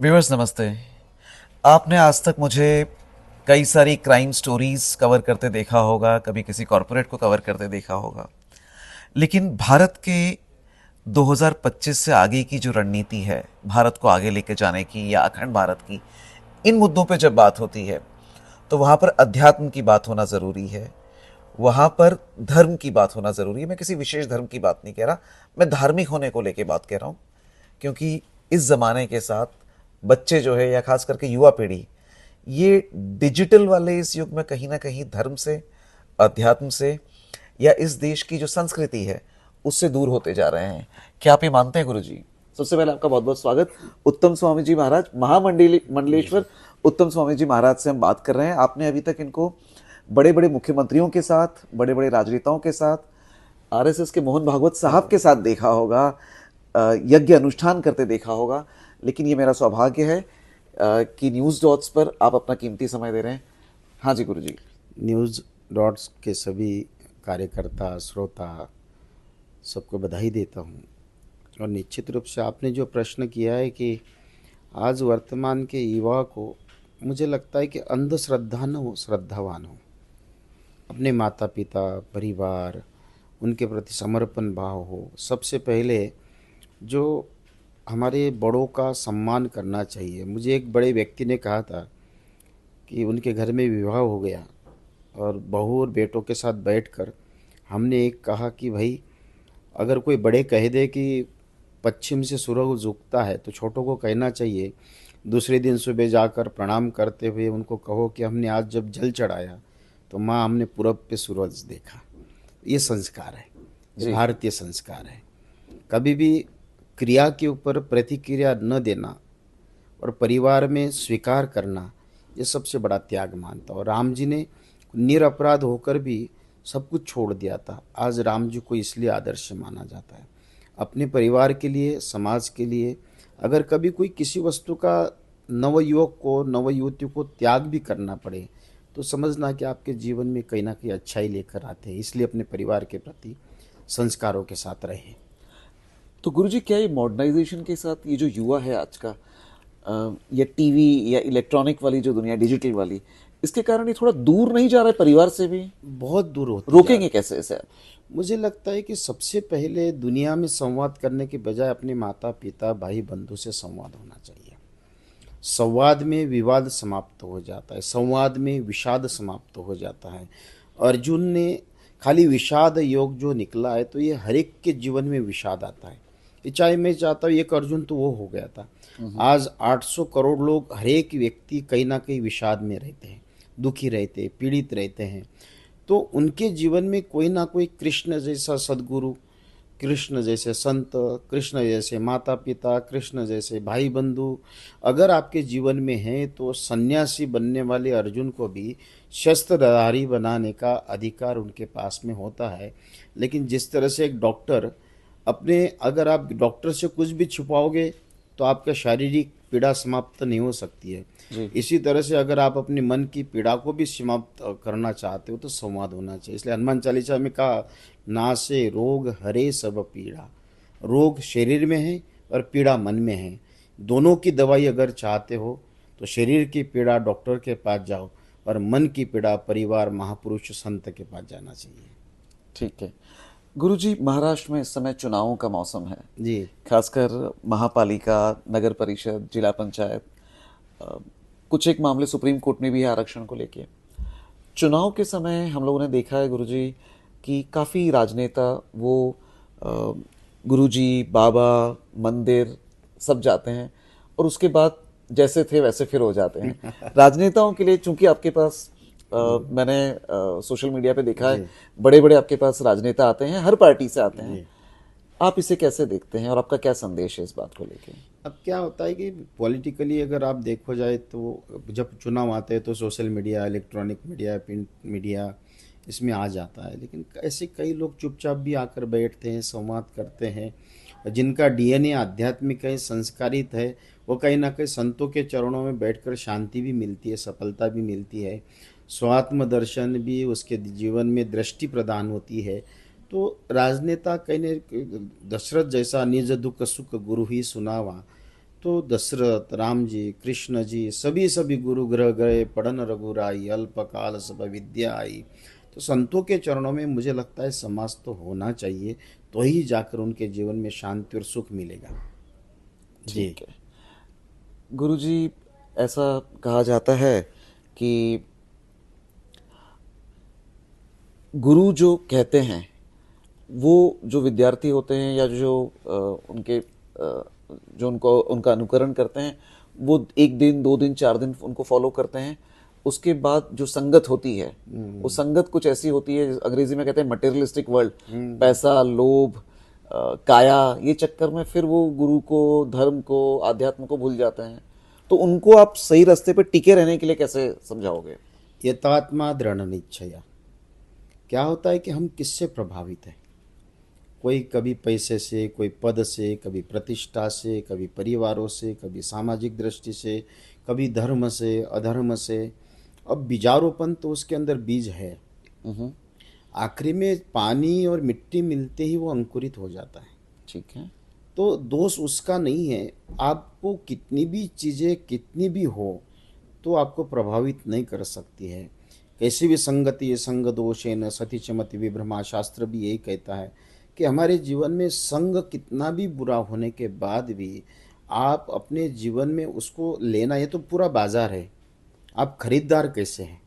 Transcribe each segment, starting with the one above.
Viewers नमस्ते। आपने आज तक मुझे कई सारी क्राइम स्टोरीज कवर करते देखा होगा, कभी किसी कॉरपोरेट को कवर करते देखा होगा। लेकिन भारत के 2025 से आगे की जो रणनीति है भारत को आगे लेके जाने की या अखंड भारत की, इन मुद्दों पे जब बात होती है तो वहाँ पर अध्यात्म की बात होना ज़रूरी है। वहाँ पर धर्म की बात होना ज़रूरी है। मैं किसी विशेष धर्म की बात नहीं कह रहा, मैं धार्मिक होने को लेके बात कह रहा हूँ। क्योंकि इस ज़माने के साथ बच्चे जो है या खास करके युवा पीढ़ी, ये डिजिटल वाले इस युग में कहीं ना कहीं धर्म से, अध्यात्म से या इस देश की जो संस्कृति है उससे दूर होते जा रहे हैं। क्या आप ये मानते हैं गुरु जी? सबसे पहले आपका बहुत बहुत स्वागत। उत्तम स्वामी जी महाराज, मंडलेश्वर उत्तम स्वामी जी महाराज से हम बात कर रहे हैं। आपने अभी तक इनको बड़े बड़े मुख्यमंत्रियों के साथ, बड़े बड़े राजनेताओं के साथ, आरएसएस के मोहन भागवत साहब के साथ देखा होगा, यज्ञ अनुष्ठान करते देखा होगा। लेकिन ये मेरा सौभाग्य है कि न्यूज़ डॉट्स पर आप अपना कीमती समय दे रहे हैं। हाँ जी गुरु जी। न्यूज़ डॉट्स के सभी कार्यकर्ता, श्रोता, सबको बधाई देता हूँ। और निश्चित रूप से आपने जो प्रश्न किया है कि आज वर्तमान के युवा को, मुझे लगता है कि अंधश्रद्धा न हो, श्रद्धावान हो। अपने माता पिता, परिवार, उनके प्रति समर्पण भाव हो। सबसे पहले जो हमारे बड़ों का सम्मान करना चाहिए। मुझे एक बड़े व्यक्ति ने कहा था कि उनके घर में विवाह हो गया और बहू और बेटों के साथ बैठकर हमने एक कहा कि भाई, अगर कोई बड़े कह दे कि पश्चिम से सूरज उगता है तो छोटों को कहना चाहिए दूसरे दिन सुबह जाकर प्रणाम करते हुए उनको कहो कि हमने आज जब जल चढ़ाया तो माँ हमने पूरब पे सूरज देखा। ये संस्कार है, ये जी। भारतीय संस्कार है। कभी भी क्रिया के ऊपर प्रतिक्रिया न देना और परिवार में स्वीकार करना, ये सबसे बड़ा त्याग मानता। और राम जी ने निरपराध होकर भी सब कुछ छोड़ दिया था। आज राम जी को इसलिए आदर्श माना जाता है। अपने परिवार के लिए, समाज के लिए अगर कभी कोई किसी वस्तु का नवयुवक को, नवयुवती को त्याग भी करना पड़े तो समझना कि आपके जीवन में कहीं ना कहीं अच्छाई लेकर आते हैं। इसलिए अपने परिवार के प्रति संस्कारों के साथ रहे। तो गुरु जी, क्या ये मॉडर्नाइजेशन के साथ ये जो युवा है आज का, या टीवी या इलेक्ट्रॉनिक वाली जो दुनिया, डिजिटल वाली, इसके कारण ये थोड़ा दूर नहीं जा रहा है परिवार से भी? बहुत दूर होते जा रोकेंगे रहे। कैसे इसे आप? मुझे लगता है कि सबसे पहले दुनिया में संवाद करने के बजाय अपने माता पिता, भाई बंधु से संवाद होना चाहिए। संवाद में विवाद समाप्त हो जाता है, संवाद में विषाद समाप्त हो जाता है। अर्जुन ने खाली विषाद योग जो निकला है, तो ये हर एक के जीवन में विषाद आता है। ये चाहे मैं चाहता हूँ एक अर्जुन तो वो हो गया था। आज 800 करोड़ लोग, हर एक व्यक्ति कहीं ना कहीं विषाद में रहते हैं, दुखी रहते हैं, पीड़ित रहते हैं। तो उनके जीवन में कोई ना कोई कृष्ण जैसा सद्गुरु, कृष्ण जैसे संत, कृष्ण जैसे माता पिता, कृष्ण जैसे भाई बंधु अगर आपके जीवन में हैं तो सन्यासी बनने वाले अर्जुन को भी शस्त्रधारी बनाने का अधिकार उनके पास में होता है। लेकिन जिस तरह से एक डॉक्टर अपने, अगर आप डॉक्टर से कुछ भी छुपाओगे तो आपका शारीरिक पीड़ा समाप्त नहीं हो सकती है। जी। इसी तरह से अगर आप अपने मन की पीड़ा को भी समाप्त करना चाहते हो तो संवाद होना चाहिए। इसलिए हनुमान चालीसा में कहा, नासे रोग हरे सब पीड़ा। रोग शरीर में है और पीड़ा मन में है। दोनों की दवाई अगर चाहते हो तो शरीर की पीड़ा डॉक्टर के पास जाओ और मन की पीड़ा परिवार, महापुरुष, संत के पास जाना चाहिए। ठीक है। गुरुजी, महाराष्ट्र में इस समय चुनावों का मौसम है। जी। खासकर महापालिका, नगर परिषद, जिला पंचायत, अ, कुछ एक मामले सुप्रीम कोर्ट में भी है आरक्षण को लेके। चुनाव के समय हम लोगों ने देखा है गुरुजी कि काफ़ी राजनेता वो अ, गुरुजी, बाबा, मंदिर सब जाते हैं और उसके बाद जैसे थे वैसे फिर हो जाते हैं। राजनेताओं के लिए, चूंकि आपके पास मैंने सोशल मीडिया पे देखा है, जी। बड़े बड़े आपके पास राजनेता आते हैं, हर पार्टी से आते हैं। जी। आप इसे कैसे देखते हैं और आपका क्या संदेश है इस बात को लेके? अब क्या होता है कि पॉलिटिकली अगर आप देखो जाए तो जब चुनाव आते हैं तो social media, electronic media, print media इसमें आ जाता है। लेकिन ऐसे कई लोग चुपचाप भी आकर बैठते हैं, संवाद करते हैं। और जिनका डीएनए आध्यात्मिक है, संस्कारित है, वो कहीं ना कहीं संतों के चरणों में बैठकर शांति भी मिलती है, सफलता भी मिलती है, स्वात्म दर्शन भी, उसके जीवन में दृष्टि प्रदान होती है। तो राजनेता कहीं ने, दशरथ जैसा निज दुख सुख गुरु ही सुनावा, तो दशरथ, राम जी, कृष्ण जी, सभी सभी गुरु ग्रह गए, पढ़न रघुराई, अल्पकाल सब विद्या आई। तो संतों के चरणों में मुझे लगता है समाज तो होना चाहिए, तो ही जाकर उनके जीवन में शांति और सुख मिलेगा। जी। ठीक है गुरुजी, ऐसा कहा जाता है कि गुरु जो कहते हैं वो जो विद्यार्थी होते हैं या जो उनके जो उनको उनका अनुकरण करते हैं वो एक दिन दो दिन चार दिन उनको फॉलो करते हैं। उसके बाद जो संगत होती है वो संगत कुछ ऐसी होती है, अंग्रेजी में कहते हैं मटेरियलिस्टिक वर्ल्ड, पैसा लोभ काया, ये चक्कर में फिर वो गुरु को धर्म को आध्यात्म को भूल जाते हैं। तो उनको आप सही रास्ते पे टिके रहने के लिए कैसे समझाओगे? यतात्मा दृढ़ निश्चया। क्या होता है कि हम किससे प्रभावित हैं? कोई कभी पैसे से, कोई पद से, कभी प्रतिष्ठा से, कभी परिवारों से, कभी सामाजिक दृष्टि से, कभी धर्म से, अधर्म से। अब बीजारोपण तो उसके अंदर बीज है, आखिरी में पानी और मिट्टी मिलते ही वो अंकुरित हो जाता है। ठीक है। तो दोष उसका नहीं है। आपको कितनी भी चीज़ें कितनी भी हो तो आपको प्रभावित नहीं कर सकती है। कैसी भी संगति संग दोषेन सति चमति विभ्रमा, शास्त्र भी यही कहता है कि हमारे जीवन में संग कितना भी बुरा होने के बाद भी आप अपने जीवन में उसको लेना, ये तो पूरा बाजार है। आप खरीदार कैसे हैं?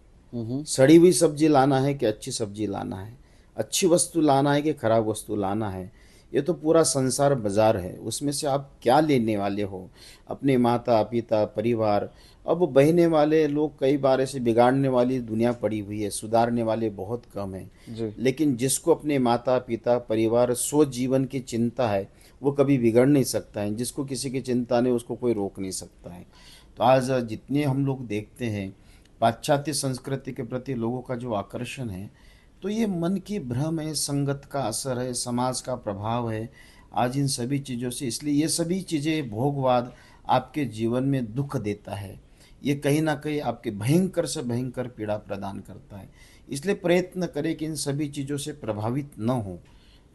सड़ी हुई सब्जी लाना है कि अच्छी सब्जी लाना है? अच्छी वस्तु लाना है कि खराब वस्तु लाना है? ये तो पूरा संसार बाजार है, उसमें से आप क्या लेने वाले हो? अपने माता पिता परिवार। अब बहने वाले लोग कई बार ऐसे बिगाड़ने वाली दुनिया पड़ी हुई है, सुधारने वाले बहुत कम हैं। जी। लेकिन जिसको अपने माता पिता परिवार स्व जीवन की चिंता है वो कभी बिगड़ नहीं सकता है, जिसको किसी की चिंता नहीं उसको कोई रोक नहीं सकता है। तो आज जितने हम लोग देखते हैं पाश्चात्य संस्कृति के प्रति लोगों का जो आकर्षण है, तो ये मन की भ्रम है, संगत का असर है, समाज का प्रभाव है आज इन सभी चीज़ों से। इसलिए ये सभी चीज़ें भोगवाद आपके जीवन में दुख देता है, ये कहीं ना कहीं आपके भयंकर से भयंकर पीड़ा प्रदान करता है। इसलिए प्रयत्न करें कि इन सभी चीज़ों से प्रभावित न हो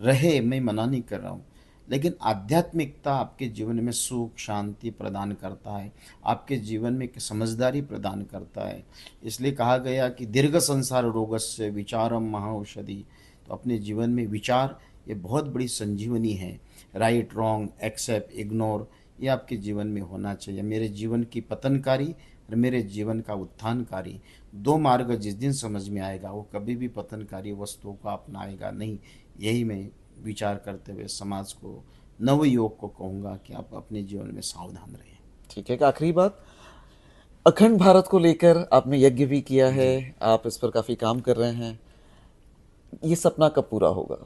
रहे। मैं मना नहीं कर रहा हूँ, लेकिन आध्यात्मिकता आपके जीवन में सुख शांति प्रदान करता है, आपके जीवन में एक समझदारी प्रदान करता है। इसलिए कहा गया कि दीर्घ संसार रोगस्य विचारम महाऔषधि। तो अपने जीवन में विचार ये बहुत बड़ी संजीवनी है। राइट रॉन्ग एक्सेप्ट इग्नोर ये आपके जीवन में होना चाहिए। मेरे जीवन की पतनकारी और मेरे जीवन का उत्थानकारी दो मार्ग जिस दिन समझ में आएगा वो कभी भी पतनकारी वस्तुओं को अपनाएगा नहीं। यही मैं विचार करते हुए समाज को नवयुवक को कहूँगा कि आप अपने जीवन में सावधान रहें। ठीक है। एक आखिरी बात, अखंड भारत को लेकर आपने यज्ञ भी किया है, आप इस पर काफी काम कर रहे हैं, ये सपना कब पूरा होगा?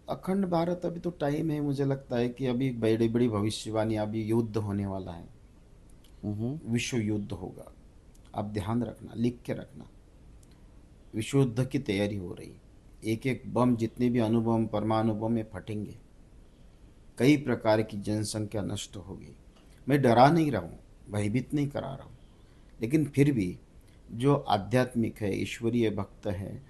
अखंड भारत अभी तो टाइम है, मुझे लगता है कि अभी बड़ी बड़ी भविष्यवाणी, अभी युद्ध होने वाला है, विश्व युद्ध होगा। आप ध्यान रखना, लिख के रखना, विश्व युद्ध की तैयारी हो रही। एक एक बम जितने भी अणुबम परमाणु बम में फटेंगे, कई प्रकार की जनसंख्या नष्ट होगी। मैं डरा नहीं रहा हूँ, भयभीत नहीं करा रहा हूँ, लेकिन फिर भी जो आध्यात्मिक है ईश्वरीय भक्त है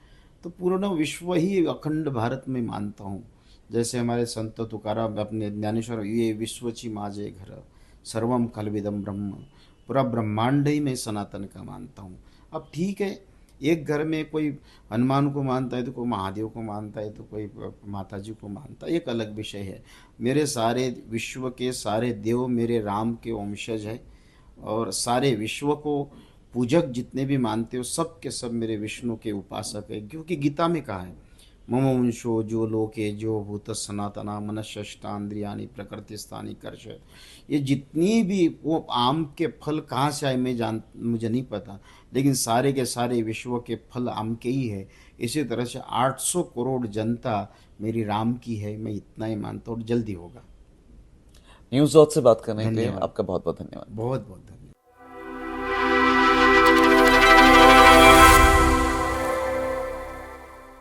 तो पूर्ण विश्व ही अखंड भारत में मानता हूँ। जैसे हमारे संत तुकाराम अपने ज्ञानेश्वर, ये विश्वची माझे घर सर्वम खलविदम ब्रह्म, पूरा ब्रह्मांड ही मैं सनातन का मानता हूँ। अब ठीक है, एक घर में कोई हनुमान को मानता है तो कोई महादेव को मानता है तो कोई माता जी को मानता है, एक अलग विषय है। मेरे सारे विश्व के सारे देव मेरे राम के वंशज है, और सारे विश्व को पूजक जितने भी मानते हो सब के सब मेरे विष्णु के उपासक है। क्योंकि गीता में कहा है मम वंशो जो लोके जो भूत सनातना मनष्टान्द्रियानि प्रकृति स्थानी कर्ष। ये जितनी भी वो आम के फल कहाँ से आए मुझे नहीं पता, लेकिन सारे के सारे विश्व के फल आम के ही है। इसी तरह से 800 करोड़ जनता मेरी राम की है, मैं इतना ही मानता हूँ, जल्दी होगा। न्यूज़ डॉट से बात करने के लिए धन्यवाद, आपका बहुत बहुत धन्यवाद। बहुत बहुत धन्यवाद।